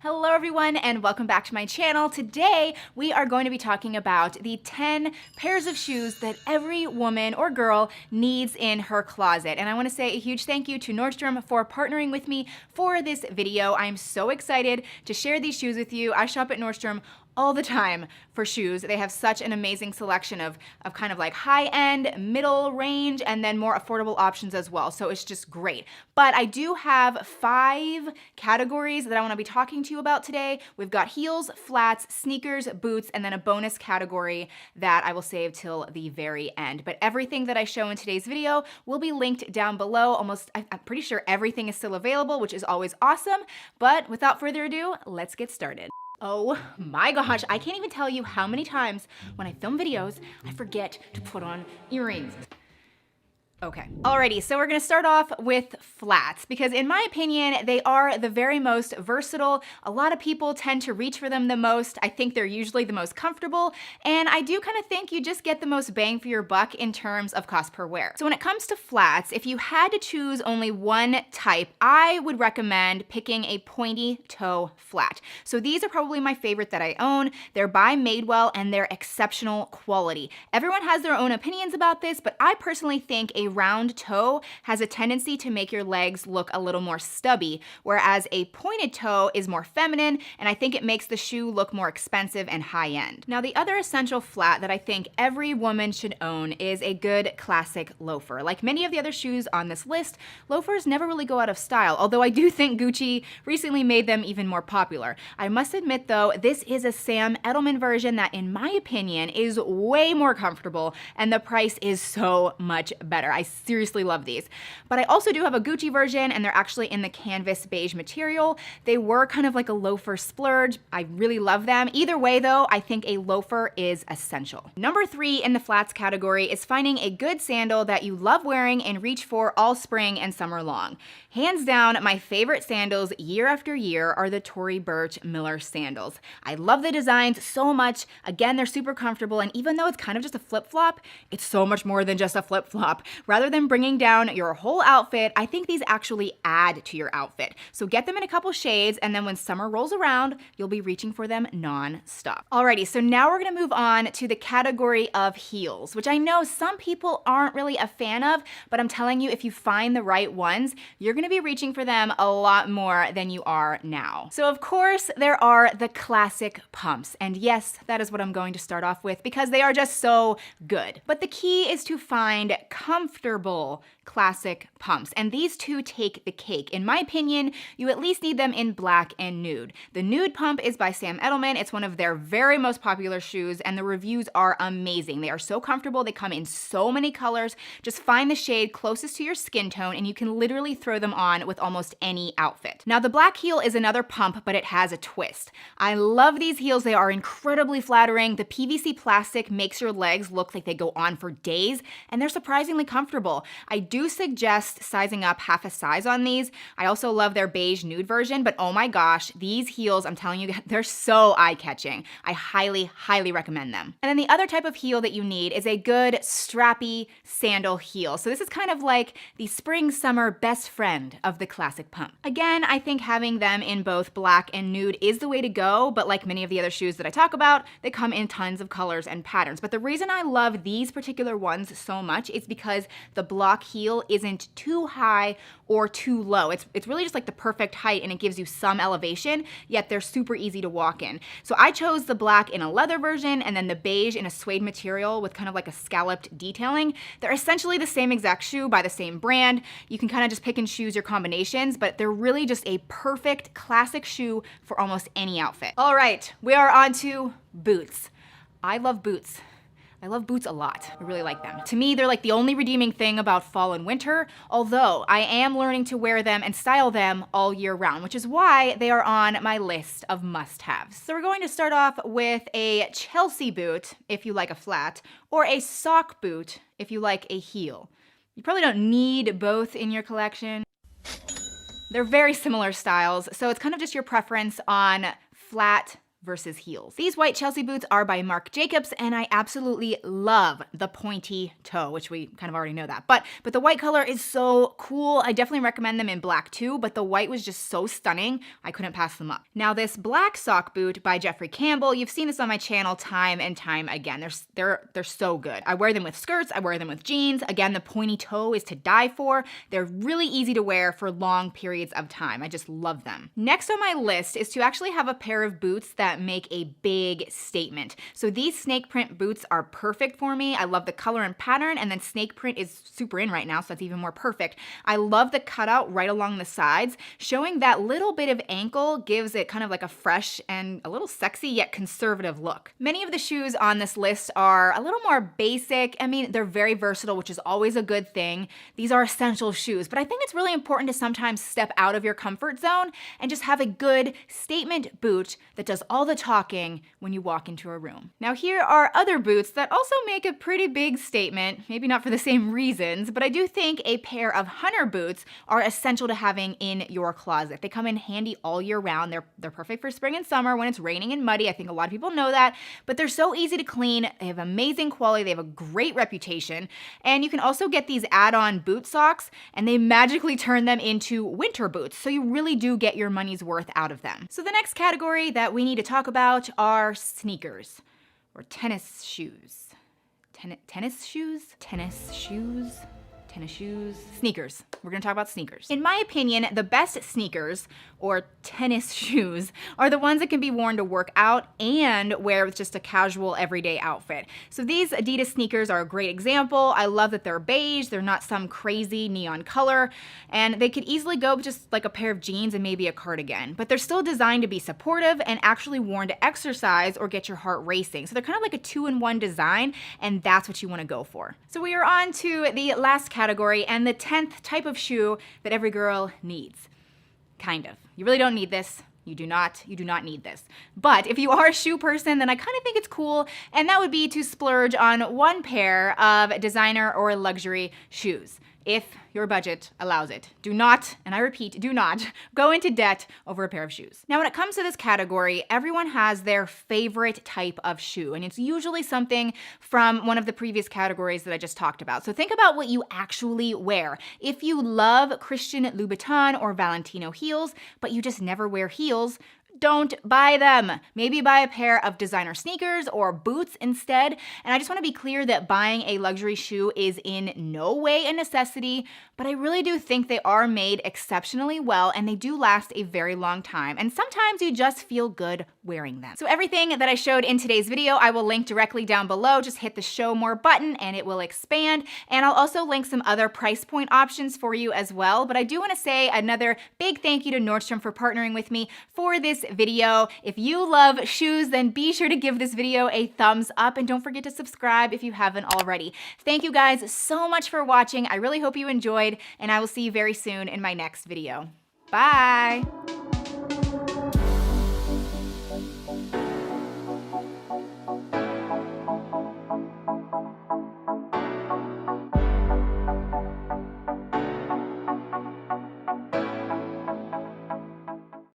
Hello everyone and welcome back to my channel. Today we are going to be talking about the 10 pairs of shoes that every woman or girl needs in her closet. And I want to say a huge thank you to Nordstrom for partnering with me for this video. I'm so excited to share these shoes with you. I shop at Nordstrom all the time for shoes. They have such an amazing selection of kind of like high-end, middle range, and then more affordable options as well. So it's just great. But I do have 5 categories that I want to be talking to you about today. We've got heels, flats, sneakers, boots, and then a bonus category that I will save till the very end. But everything that I show in today's video will be linked down below. I'm pretty sure everything is still available, which is always awesome. But without further ado, let's get started. Oh my gosh, I can't even tell you how many times when I film videos, I forget to put on earrings. Okay, alrighty, so we're gonna start off with flats because in my opinion, they are the very most versatile. A lot of people tend to reach for them the most. I think they're usually the most comfortable, and I do kind of think you just get the most bang for your buck in terms of cost per wear. So when it comes to flats, if you had to choose only one type, I would recommend picking a pointy toe flat. So these are probably my favorite that I own. They're by Madewell and they're exceptional quality. Everyone has their own opinions about this, but I personally think a round toe has a tendency to make your legs look a little more stubby, whereas a pointed toe is more feminine, and I think it makes the shoe look more expensive and high-end. Now, the other essential flat that I think every woman should own is a good classic loafer. Like many of the other shoes on this list, loafers never really go out of style, although I do think Gucci recently made them even more popular. I must admit though, this is a Sam Edelman version that in my opinion is way more comfortable, and the price is so much better. I seriously love these. But I also do have a Gucci version, and they're actually in the canvas beige material. They were kind of like a loafer splurge. I really love them. Either way though, I think a loafer is essential. Number 3 in the flats category is finding a good sandal that you love wearing and reach for all spring and summer long. Hands down, my favorite sandals year after year are the Tory Burch Miller sandals. I love the designs so much. Again, they're super comfortable, and even though it's kind of just a flip-flop, it's so much more than just a flip-flop. Rather than bringing down your whole outfit, I think these actually add to your outfit. So get them in a couple shades, and then when summer rolls around, you'll be reaching for them non-stop. Alrighty, so now we're gonna move on to the category of heels, which I know some people aren't really a fan of, but I'm telling you, if you find the right ones, you're gonna be reaching for them a lot more than you are now. So of course, there are the classic pumps, and yes, that is what I'm going to start off with because they are just so good. But the key is to find comfortable classic pumps, and these two take the cake. In my opinion, you at least need them in black and nude. The nude pump is by Sam Edelman. It's one of their very most popular shoes, and the reviews are amazing. They are so comfortable. They come in so many colors. Just find the shade closest to your skin tone, and you can literally throw them on with almost any outfit. Now, the black heel is another pump, but it has a twist. I love these heels. They are incredibly flattering. The PVC plastic makes your legs look like they go on for days, and they're surprisingly comfortable. I do suggest sizing up half a size on these. I also love their beige nude version, but oh my gosh, these heels, I'm telling you, they're so eye-catching. I highly, highly recommend them. And then the other type of heel that you need is a good strappy sandal heel. So this is kind of like the spring-summer best friend of the classic pump. Again, I think having them in both black and nude is the way to go, but like many of the other shoes that I talk about, they come in tons of colors and patterns. But the reason I love these particular ones so much is because the block heel isn't too high or too low. It's really just like the perfect height, and it gives you some elevation, yet they're super easy to walk in. So I chose the black in a leather version and then the beige in a suede material with kind of like a scalloped detailing. They're essentially the same exact shoe by the same brand. You can kind of just pick and choose your combinations, but they're really just a perfect classic shoe for almost any outfit. All right, we are on to boots. I love boots. I love boots a lot. I really like them. To me, they're like the only redeeming thing about fall and winter, although I am learning to wear them and style them all year round, which is why they are on my list of must-haves. So we're going to start off with a Chelsea boot, if you like a flat, or a sock boot, if you like a heel. You probably don't need both in your collection. They're very similar styles, so it's kind of just your preference on flat versus heels. These white Chelsea boots are by Marc Jacobs, and I absolutely love the pointy toe, which we kind of already know that. But the white color is so cool. I definitely recommend them in black too, but the white was just so stunning, I couldn't pass them up. Now this black sock boot by Jeffrey Campbell, you've seen this on my channel time and time again. They're so good. I wear them with skirts, I wear them with jeans. Again, the pointy toe is to die for. They're really easy to wear for long periods of time. I just love them. Next on my list is to actually have a pair of boots that make a big statement. So these snake print boots are perfect for me. I love the color and pattern, and then snake print is super in right now, so that's even more perfect. I love the cutout right along the sides. Showing that little bit of ankle gives it kind of like a fresh and a little sexy yet conservative look. Many of the shoes on this list are a little more basic. I mean, they're very versatile, which is always a good thing. These are essential shoes, but I think it's really important to sometimes step out of your comfort zone and just have a good statement boot that does all the talking when you walk into a room. Now here are other boots that also make a pretty big statement, maybe not for the same reasons, but I do think a pair of hunter boots are essential to having in your closet. They come in handy all year round. They're perfect for spring and summer when it's raining and muddy. I think a lot of people know that, but they're so easy to clean. They have amazing quality. They have a great reputation. And you can also get these add-on boot socks, and they magically turn them into winter boots. So you really do get your money's worth out of them. So the next category that we need to talk about are sneakers or tennis shoes. Tennis shoes? Tennis shoes? Tennis shoes, sneakers. We're gonna talk about sneakers. In my opinion, the best sneakers or tennis shoes are the ones that can be worn to work out and wear with just a casual everyday outfit. So these Adidas sneakers are a great example. I love that they're beige, they're not some crazy neon color, and they could easily go with just like a pair of jeans and maybe a cardigan, but they're still designed to be supportive and actually worn to exercise or get your heart racing. So they're kind of like a 2-in-1 design, and that's what you wanna go for. So we are on to the last category and the 10th type of shoe that every girl needs. Kind of. You really don't need this. You do not need this. But if you are a shoe person, then I kind of think it's cool, and that would be to splurge on one pair of designer or luxury shoes, if your budget allows it. Do not, and I repeat, do not go into debt over a pair of shoes. Now, when it comes to this category, everyone has their favorite type of shoe, and it's usually something from one of the previous categories that I just talked about. So think about what you actually wear. If you love Christian Louboutin or Valentino heels, but you just never wear heels, don't buy them. Maybe buy a pair of designer sneakers or boots instead. And I just want to be clear that buying a luxury shoe is in no way a necessity, but I really do think they are made exceptionally well, and they do last a very long time. And sometimes you just feel good wearing them. So everything that I showed in today's video, I will link directly down below. Just hit the show more button and it will expand. And I'll also link some other price point options for you as well. But I do want to say another big thank you to Nordstrom for partnering with me for this video. If you love shoes, then be sure to give this video a thumbs up, and don't forget to subscribe if you haven't already. Thank you guys so much for watching. I really hope you enjoyed, and I will see you very soon in my next video. Bye.